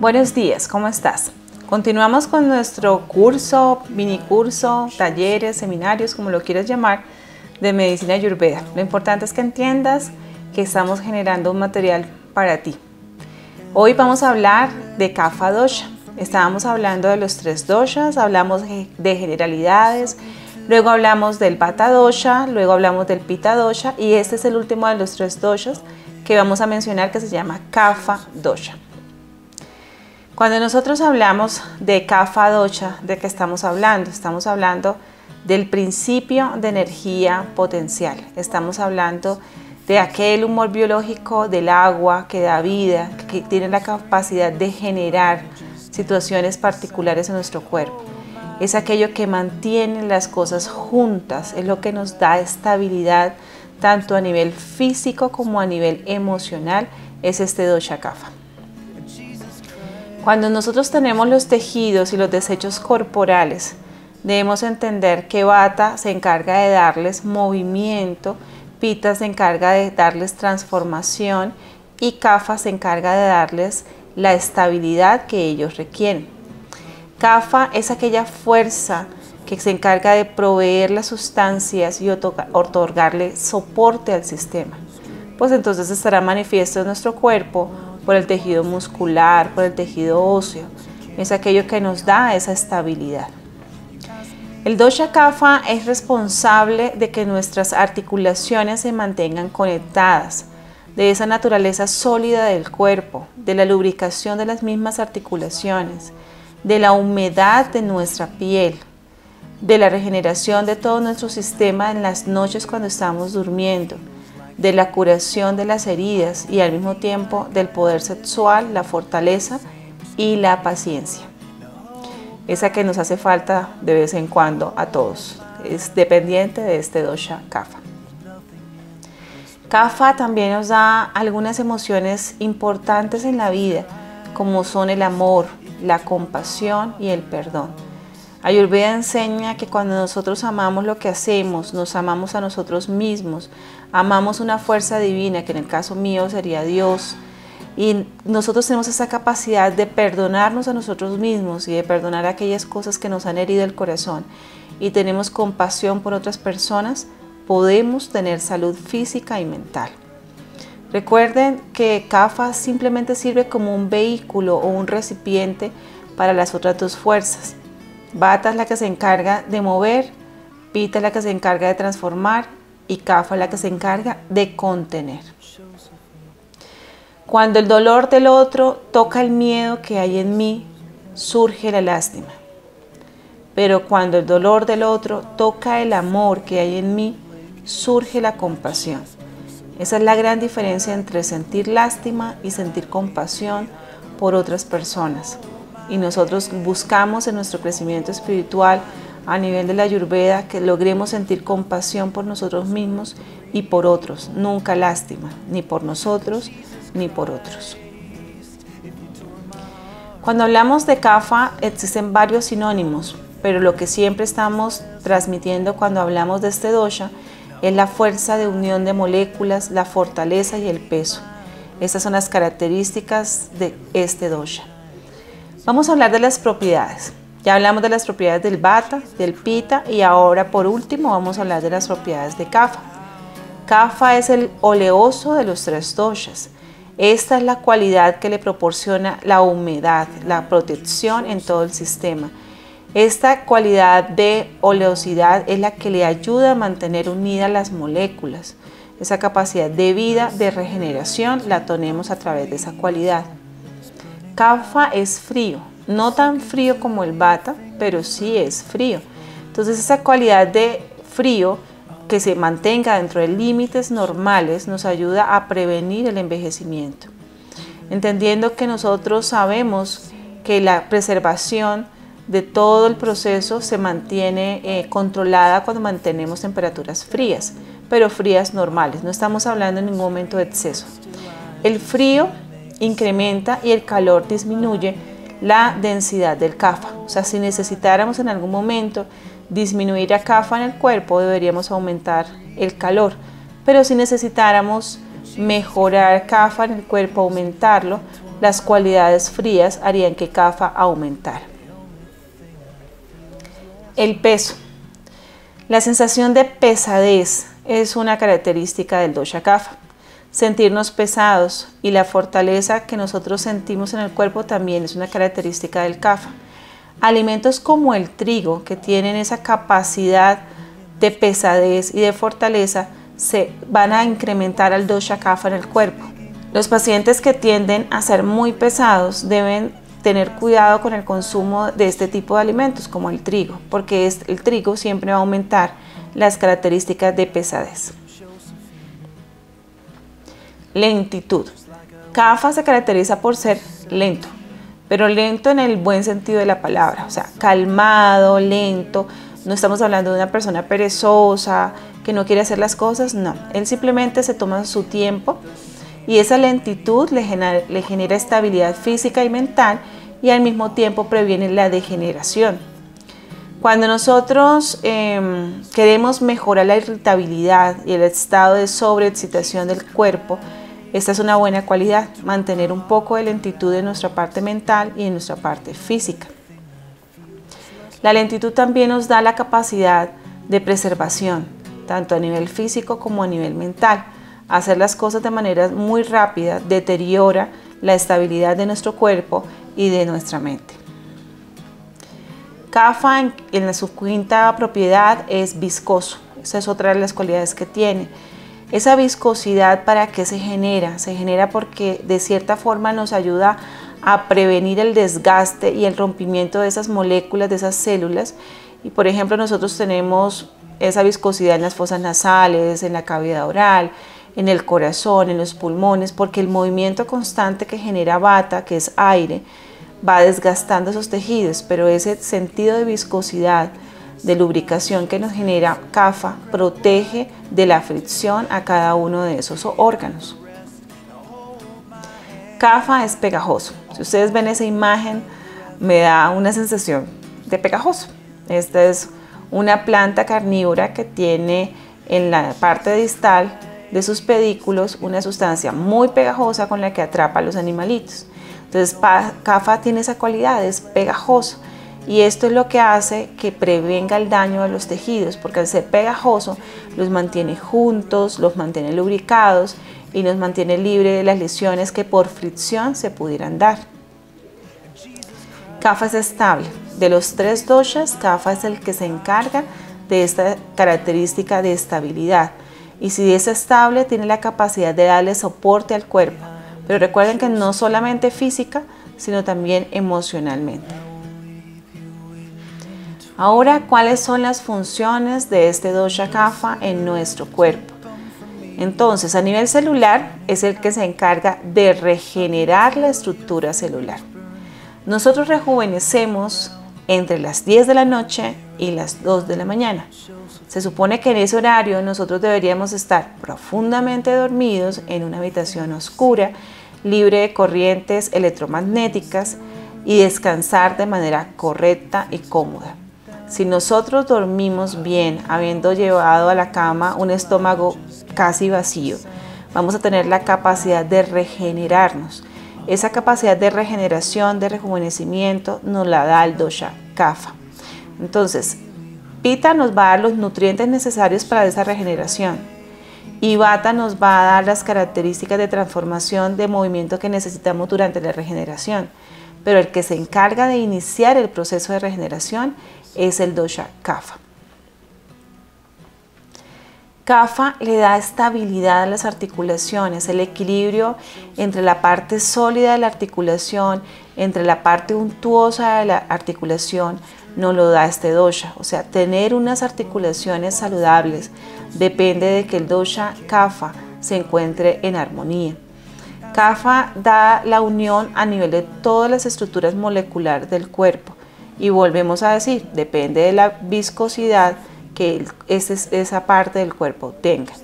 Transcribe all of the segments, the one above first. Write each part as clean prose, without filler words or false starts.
Buenos días, ¿cómo estás? Continuamos con nuestro curso, minicurso, talleres, seminarios, como lo quieras llamar, de medicina ayurveda. Lo importante es que entiendas que estamos generando un material para ti. Hoy vamos a hablar de Kapha Dosha. Estábamos hablando de los 3 doshas, hablamos de generalidades, luego hablamos del Vata Dosha, luego hablamos del Pitta Dosha y este es el último de los 3 doshas que vamos a mencionar, que se llama Kapha Dosha. Cuando nosotros hablamos de Kapha Dosha, ¿de qué estamos hablando? Estamos hablando del principio de energía potencial. Estamos hablando de aquel humor biológico del agua que da vida, que tiene la capacidad de generar situaciones particulares en nuestro cuerpo. Es aquello que mantiene las cosas juntas, es lo que nos da estabilidad tanto a nivel físico como a nivel emocional, es este dosha Kapha. Cuando nosotros tenemos los tejidos y los desechos corporales, debemos entender que Vata se encarga de darles movimiento, Pitta se encarga de darles transformación y Kapha se encarga de darles la estabilidad que ellos requieren. Kapha es aquella fuerza que se encarga de proveer las sustancias y otorgarle soporte al sistema. Pues entonces estará manifiesto en nuestro cuerpo por el tejido muscular, por el tejido óseo. Es aquello que nos da esa estabilidad. El dosha Kapha es responsable de que nuestras articulaciones se mantengan conectadas, de esa naturaleza sólida del cuerpo, de la lubricación de las mismas articulaciones, de la humedad de nuestra piel, de la regeneración de todo nuestro sistema en las noches cuando estamos durmiendo, de la curación de las heridas y al mismo tiempo del poder sexual, la fortaleza y la paciencia. Esa que nos hace falta de vez en cuando a todos. Es dependiente de este dosha Kapha. Kapha también nos da algunas emociones importantes en la vida, como son el amor, la compasión y el perdón. Ayurveda enseña que cuando nosotros amamos lo que hacemos, nos amamos a nosotros mismos, amamos una fuerza divina, que en el caso mío sería Dios, y nosotros tenemos esa capacidad de perdonarnos a nosotros mismos y de perdonar aquellas cosas que nos han herido el corazón, y tenemos compasión por otras personas, podemos tener salud física y mental. Recuerden que Kapha simplemente sirve como un vehículo o un recipiente para las otras 2 fuerzas. Vata es la que se encarga de mover, Pitta es la que se encarga de transformar y Kapha es la que se encarga de contener. Cuando el dolor del otro toca el miedo que hay en mí, surge la lástima. Pero cuando el dolor del otro toca el amor que hay en mí, surge la compasión. Esa es la gran diferencia entre sentir lástima y sentir compasión por otras personas. Y nosotros buscamos en nuestro crecimiento espiritual a nivel de la Ayurveda que logremos sentir compasión por nosotros mismos y por otros, nunca lástima, ni por nosotros ni por otros. Cuando hablamos de Kapha existen varios sinónimos, pero lo que siempre estamos transmitiendo cuando hablamos de este dosha es la fuerza de unión de moléculas, la fortaleza y el peso. Estas son las características de este dosha. Vamos a hablar de las propiedades. Ya hablamos de las propiedades del Vata, del Pitta y ahora por último vamos a hablar de las propiedades de Kapha. Kapha es el oleoso de los 3 doshas. Esta es la cualidad que le proporciona la humedad, la protección en todo el sistema. Esta cualidad de oleosidad es la que le ayuda a mantener unidas las moléculas. Esa capacidad de vida, de regeneración, la tenemos a través de esa cualidad. Kapha es frío, no tan frío como el Vata, pero sí es frío. Entonces esa cualidad de frío que se mantenga dentro de límites normales nos ayuda a prevenir el envejecimiento. Entendiendo que nosotros sabemos que la preservación de todo el proceso se mantiene controlada cuando mantenemos temperaturas frías, pero frías normales, no estamos hablando en ningún momento de exceso. El frío incrementa y el calor disminuye la densidad del Kapha. O sea, si necesitáramos en algún momento disminuir a Kapha en el cuerpo, deberíamos aumentar el calor. Pero si necesitáramos mejorar Kapha en el cuerpo, aumentarlo, las cualidades frías harían que Kapha aumentara. El peso. La sensación de pesadez es una característica del dosha Kapha. Sentirnos pesados y la fortaleza que nosotros sentimos en el cuerpo también es una característica del Kapha. Alimentos como el trigo, que tienen esa capacidad de pesadez y de fortaleza, se van a incrementar al dosha Kapha en el cuerpo. Los pacientes que tienden a ser muy pesados deben tener cuidado con el consumo de este tipo de alimentos como el trigo, porque el trigo siempre va a aumentar las características de pesadez. Lentitud. Kapha se caracteriza por ser lento, pero lento en el buen sentido de la palabra, o sea, calmado, lento. No estamos hablando de una persona perezosa, que no quiere hacer las cosas, no. Él simplemente se toma su tiempo y esa lentitud le genera estabilidad física y mental y al mismo tiempo previene la degeneración. Cuando nosotros queremos mejorar la irritabilidad y el estado de sobreexcitación del cuerpo, esta es una buena cualidad, mantener un poco de lentitud en nuestra parte mental y en nuestra parte física. La lentitud también nos da la capacidad de preservación, tanto a nivel físico como a nivel mental. Hacer las cosas de manera muy rápida deteriora la estabilidad de nuestro cuerpo y de nuestra mente. Kapha en su quinta propiedad es viscoso. Esa es otra de las cualidades que tiene. Esa viscosidad, ¿para qué se genera? Se genera porque de cierta forma nos ayuda a prevenir el desgaste y el rompimiento de esas moléculas, de esas células. Y por ejemplo, nosotros tenemos esa viscosidad en las fosas nasales, en la cavidad oral, en el corazón, en los pulmones, porque el movimiento constante que genera Vata, que es aire, va desgastando esos tejidos, pero ese sentido de viscosidad, de lubricación que nos genera Kapha, protege de la fricción a cada uno de esos órganos. Kapha es pegajoso. Si ustedes ven esa imagen, me da una sensación de pegajoso. Esta es una planta carnívora que tiene en la parte distal de sus pedículos una sustancia muy pegajosa con la que atrapa a los animalitos. Entonces Kapha tiene esa cualidad, es pegajoso, y esto es lo que hace que prevenga el daño a los tejidos, porque al ser pegajoso los mantiene juntos, los mantiene lubricados y nos mantiene libre de las lesiones que por fricción se pudieran dar. Kapha es estable. De los tres doshas, Kapha es el que se encarga de esta característica de estabilidad. Y si es estable, tiene la capacidad de darle soporte al cuerpo. Pero recuerden que no solamente física, sino también emocionalmente. Ahora, ¿cuáles son las funciones de este dosha Kapha en nuestro cuerpo? Entonces, a nivel celular, es el que se encarga de regenerar la estructura celular. Nosotros rejuvenecemos entre las 10 de la noche y las 2 de la mañana. Se supone que en ese horario nosotros deberíamos estar profundamente dormidos en una habitación oscura, libre de corrientes electromagnéticas y descansar de manera correcta y cómoda. Si nosotros dormimos bien, habiendo llevado a la cama un estómago casi vacío, vamos a tener la capacidad de regenerarnos. Esa capacidad de regeneración, de rejuvenecimiento, nos la da el dosha Kapha. Entonces, Pitta nos va a dar los nutrientes necesarios para esa regeneración y Vata nos va a dar las características de transformación de movimiento que necesitamos durante la regeneración. Pero el que se encarga de iniciar el proceso de regeneración es el dosha Kapha. Kapha le da estabilidad a las articulaciones, el equilibrio entre la parte sólida de la articulación, entre la parte untuosa de la articulación, no lo da este dosha. O sea, tener unas articulaciones saludables depende de que el dosha Kapha se encuentre en armonía. Kapha da la unión a nivel de todas las estructuras moleculares del cuerpo. Y volvemos a decir, depende de la viscosidad que esa parte del cuerpo tenga.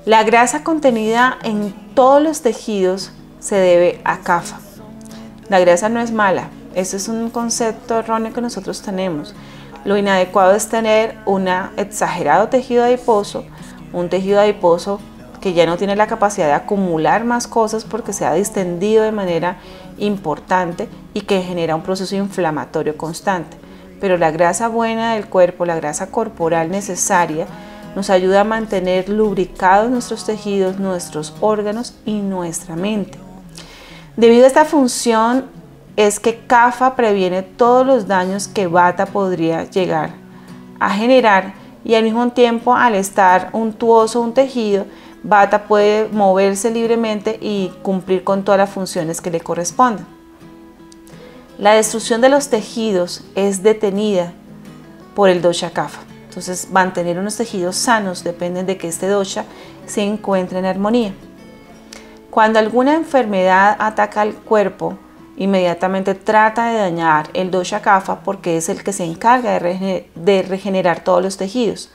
La grasa contenida en todos los tejidos se debe a Kapha. La grasa no es mala, ese es un concepto erróneo que nosotros tenemos. Lo inadecuado es tener un exagerado tejido adiposo, un tejido adiposo que ya no tiene la capacidad de acumular más cosas porque se ha distendido de manera importante y que genera un proceso inflamatorio constante. Pero la grasa buena del cuerpo, la grasa corporal necesaria, nos ayuda a mantener lubricados nuestros tejidos, nuestros órganos y nuestra mente. Debido a esta función es que CAFA previene todos los daños que Vata podría llegar a generar, y al mismo tiempo, al estar untuoso un tejido, Vata puede moverse libremente y cumplir con todas las funciones que le corresponden. La destrucción de los tejidos es detenida por el dosha Kapha. Entonces, mantener unos tejidos sanos depende de que este dosha se encuentre en armonía. Cuando alguna enfermedad ataca al cuerpo, inmediatamente trata de dañar el dosha Kapha porque es el que se encarga de regenerar todos los tejidos.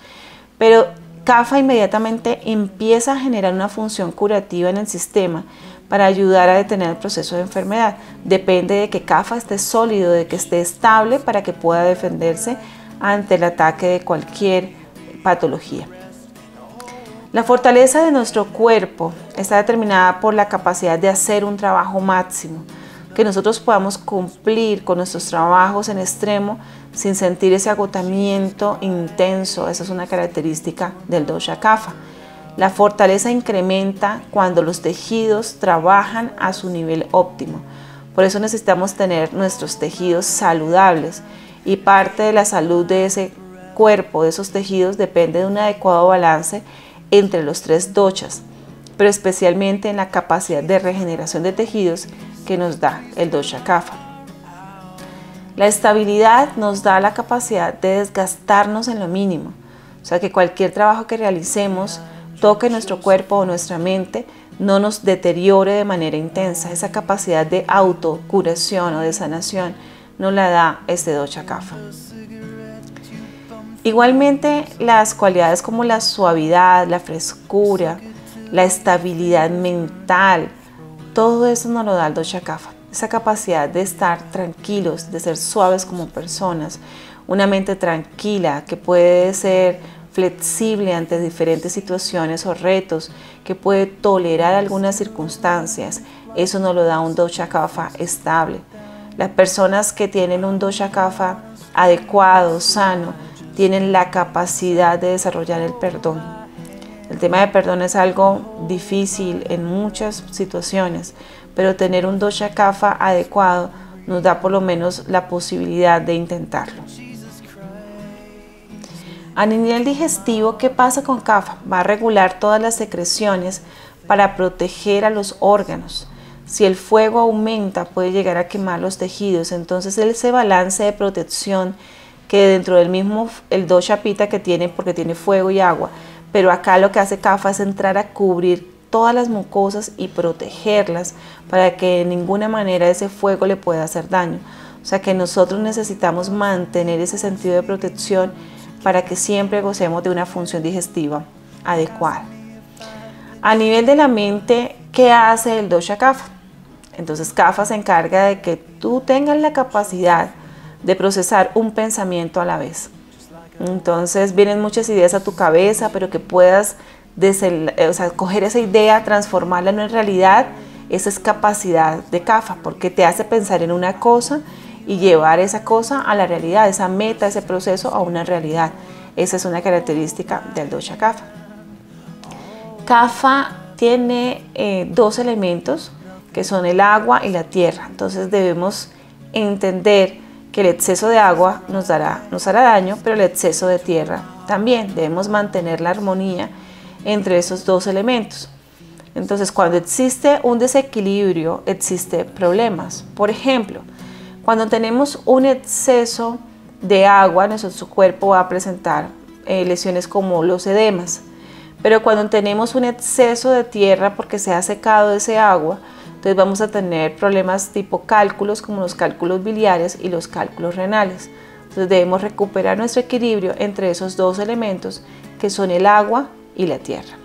Pero Kapha inmediatamente empieza a generar una función curativa en el sistema para ayudar a detener el proceso de enfermedad. Depende de que Kapha esté sólido, de que esté estable para que pueda defenderse ante el ataque de cualquier patología. La fortaleza de nuestro cuerpo está determinada por la capacidad de hacer un trabajo máximo, que nosotros podamos cumplir con nuestros trabajos en extremo sin sentir ese agotamiento intenso. Esa es una característica del dosha Kapha. La fortaleza incrementa cuando los tejidos trabajan a su nivel óptimo. Por eso necesitamos tener nuestros tejidos saludables, y parte de la salud de ese cuerpo, de esos tejidos, depende de un adecuado balance entre los tres doshas, pero especialmente en la capacidad de regeneración de tejidos que nos da el dosha Kapha. La estabilidad nos da la capacidad de desgastarnos en lo mínimo, o sea que cualquier trabajo que realicemos toque nuestro cuerpo o nuestra mente, no nos deteriore de manera intensa. Esa capacidad de autocuración o de sanación nos la da este dosha Kapha. Igualmente, las cualidades como la suavidad, la frescura, la estabilidad mental, todo eso nos lo da el dosha Kapha. Esa capacidad de estar tranquilos, de ser suaves como personas, una mente tranquila que puede ser flexible ante diferentes situaciones o retos, que puede tolerar algunas circunstancias. Eso nos lo da un dosha Kapha estable. Las personas que tienen un dosha Kapha adecuado, sano, tienen la capacidad de desarrollar el perdón. El tema de perdón es algo difícil en muchas situaciones, pero tener un dosha Kapha adecuado nos da por lo menos la posibilidad de intentarlo. A nivel digestivo, ¿qué pasa con Kapha? Va a regular todas las secreciones para proteger a los órganos. Si el fuego aumenta, puede llegar a quemar los tejidos. Entonces, ese balance de protección que dentro del mismo el dosha Pitta que tiene, porque tiene fuego y agua, pero acá lo que hace Kapha es entrar a cubrir todas las mucosas y protegerlas para que de ninguna manera ese fuego le pueda hacer daño. O sea que nosotros necesitamos mantener ese sentido de protección para que siempre gocemos de una función digestiva adecuada. A nivel de la mente, ¿qué hace el dosha Kapha? Entonces Kapha se encarga de que tú tengas la capacidad de procesar un pensamiento a la vez. Entonces vienen muchas ideas a tu cabeza, pero que puedas coger esa idea, transformarla en una realidad. Esa es capacidad de Kapha, porque te hace pensar en una cosa y llevar esa cosa a la realidad, esa meta, ese proceso a una realidad. Esa es una característica del dosha Kapha. Kapha tiene dos elementos que son el agua y la tierra. Entonces debemos entender que el exceso de agua nos hará daño, pero el exceso de tierra también. Debemos mantener la armonía entre esos dos elementos. Entonces, cuando existe un desequilibrio, existen problemas. Por ejemplo, cuando tenemos un exceso de agua, nuestro cuerpo va a presentar lesiones como los edemas. Pero cuando tenemos un exceso de tierra porque se ha secado ese agua, entonces vamos a tener problemas tipo cálculos, como los cálculos biliares y los cálculos renales. Entonces debemos recuperar nuestro equilibrio entre esos dos elementos que son el agua y la tierra.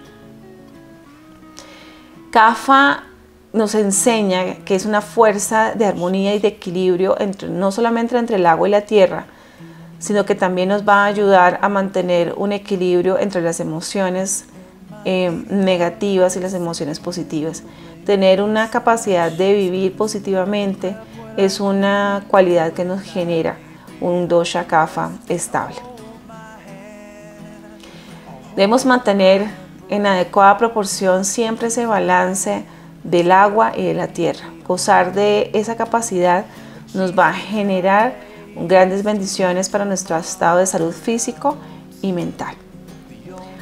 Kapha nos enseña que es una fuerza de armonía y de equilibrio no solamente entre el agua y la tierra, sino que también nos va a ayudar a mantener un equilibrio entre las emociones negativas y las emociones positivas. Tener una capacidad de vivir positivamente es una cualidad que nos genera un dosha kapha estable. Debemos mantener en adecuada proporción siempre ese balance del agua y de la tierra. Gozar de esa capacidad nos va a generar grandes bendiciones para nuestro estado de salud físico y mental.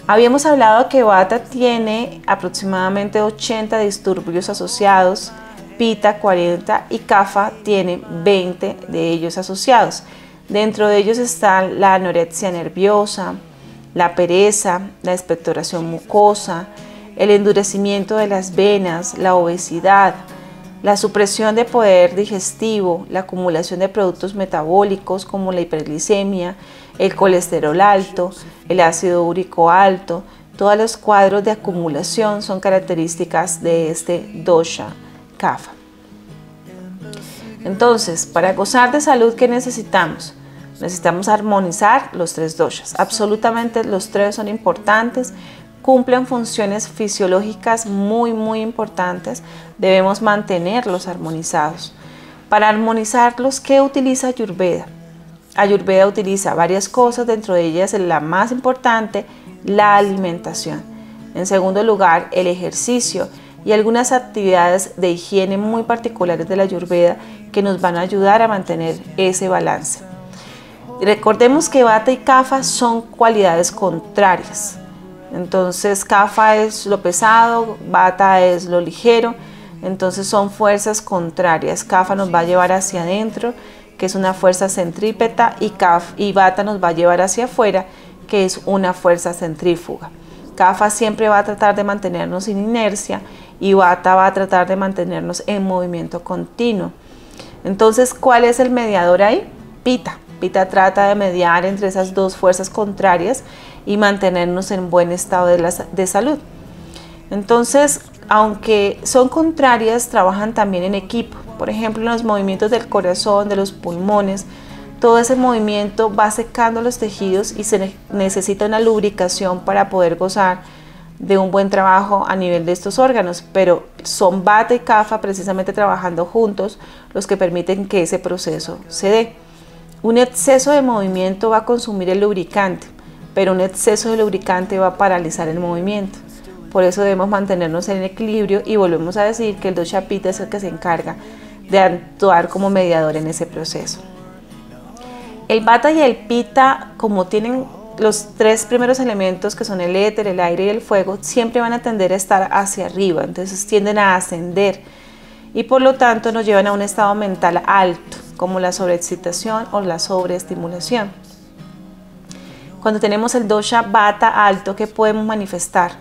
Habíamos hablado que Vata tiene aproximadamente 80 disturbios asociados, Pitta 40 y Kapha tiene 20 de ellos asociados. Dentro de ellos están la anorexia nerviosa, la pereza, la expectoración mucosa, el endurecimiento de las venas, la obesidad, la supresión de poder digestivo, la acumulación de productos metabólicos como la hiperglicemia, el colesterol alto, el ácido úrico alto. Todos los cuadros de acumulación son características de este dosha kapha. Entonces, para gozar de salud, ¿qué necesitamos? Necesitamos armonizar los tres doshas. Absolutamente los tres son importantes, cumplen funciones fisiológicas muy importantes. Debemos mantenerlos armonizados. Para armonizarlos, ¿qué utiliza Ayurveda? Ayurveda utiliza varias cosas, dentro de ellas la más importante, la alimentación. En segundo lugar, el ejercicio y algunas actividades de higiene muy particulares de la Ayurveda que nos van a ayudar a mantener ese balance. Recordemos que Vata y Kapha son cualidades contrarias. Entonces Kapha es lo pesado, Vata es lo ligero, entonces son fuerzas contrarias. Kapha nos va a llevar hacia adentro, que es una fuerza centrípeta, y Vata nos va a llevar hacia afuera, que es una fuerza centrífuga. Kapha siempre va a tratar de mantenernos en inercia y Vata va a tratar de mantenernos en movimiento continuo. Entonces, ¿cuál es el mediador ahí? Pitta. Pitta trata de mediar entre esas dos fuerzas contrarias y mantenernos en buen estado de salud. Entonces, aunque son contrarias, trabajan también en equipo. Por ejemplo, en los movimientos del corazón, de los pulmones, todo ese movimiento va secando los tejidos y se necesita una lubricación para poder gozar de un buen trabajo a nivel de estos órganos, pero son Vata y Kapha precisamente trabajando juntos los que permiten que ese proceso se dé. Un exceso de movimiento va a consumir el lubricante, pero un exceso de lubricante va a paralizar el movimiento. Por eso debemos mantenernos en equilibrio y volvemos a decir que el dosha Pitta es el que se encarga de actuar como mediador en ese proceso. El Vata y el Pitta, como tienen los tres primeros elementos que son el éter, el aire y el fuego, siempre van a tender a estar hacia arriba, entonces tienden a ascender y por lo tanto nos llevan a un estado mental alto, como la sobreexcitación o la sobreestimulación. Cuando tenemos el dosha Vata alto, ¿qué podemos manifestar?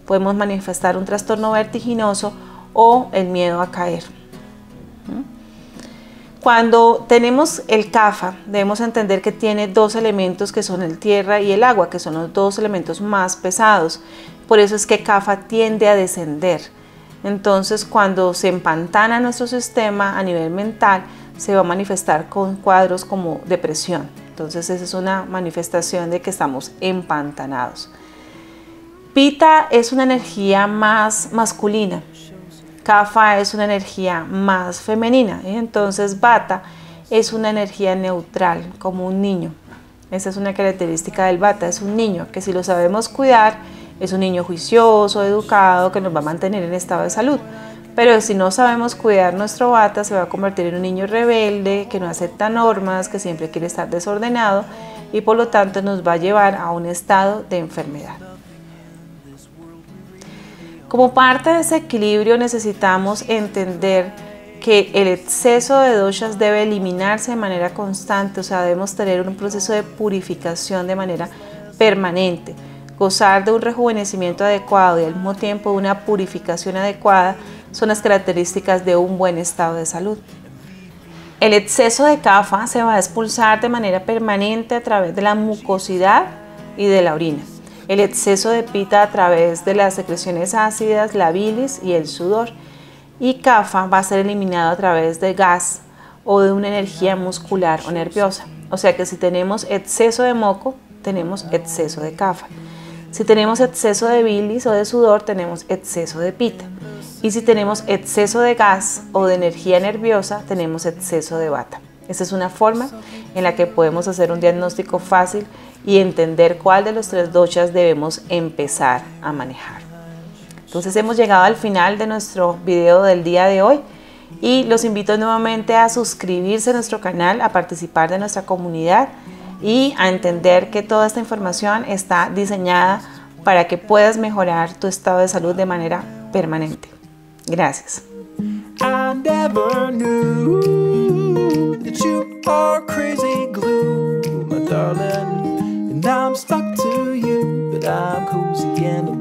Podemos manifestar un trastorno vertiginoso o el miedo a caer. Cuando tenemos el Kapha, debemos entender que tiene dos elementos que son el tierra y el agua, que son los dos elementos más pesados. Por eso es que Kapha tiende a descender. Entonces, cuando se empantana nuestro sistema a nivel mental, se va a manifestar con cuadros como depresión. Entonces, esa es una manifestación de que estamos empantanados. Pitta es una energía más masculina. Kapha es una energía más femenina, entonces Vata es una energía neutral, como un niño. Esa es una característica del Vata, es un niño que si lo sabemos cuidar, es un niño juicioso, educado, que nos va a mantener en estado de salud. Pero si no sabemos cuidar nuestro Vata, se va a convertir en un niño rebelde, que no acepta normas, que siempre quiere estar desordenado y por lo tanto nos va a llevar a un estado de enfermedad. Como parte de ese equilibrio necesitamos entender que el exceso de doshas debe eliminarse de manera constante, o sea, debemos tener un proceso de purificación de manera permanente, gozar de un rejuvenecimiento adecuado y al mismo tiempo una purificación adecuada son las características de un buen estado de salud. El exceso de Kapha se va a expulsar de manera permanente a través de la mucosidad y de la orina. El exceso de Pitta a través de las secreciones ácidas, la bilis y el sudor. Y Kapha va a ser eliminado a través de gas o de una energía muscular o nerviosa. O sea que si tenemos exceso de moco, tenemos exceso de Kapha. Si tenemos exceso de bilis o de sudor, tenemos exceso de pita. Y si tenemos exceso de gas o de energía nerviosa, tenemos exceso de vata. Esta es una forma en la que podemos hacer un diagnóstico fácil y entender cuál de los 3 doshas debemos empezar a manejar. Entonces hemos llegado al final de nuestro video del día de hoy y los invito nuevamente a suscribirse a nuestro canal, a participar de nuestra comunidad y a entender que toda esta información está diseñada para que puedas mejorar tu estado de salud de manera permanente. Gracias. I never knew that you are crazy glue, my darling, and I'm stuck to you, but I'm cozy and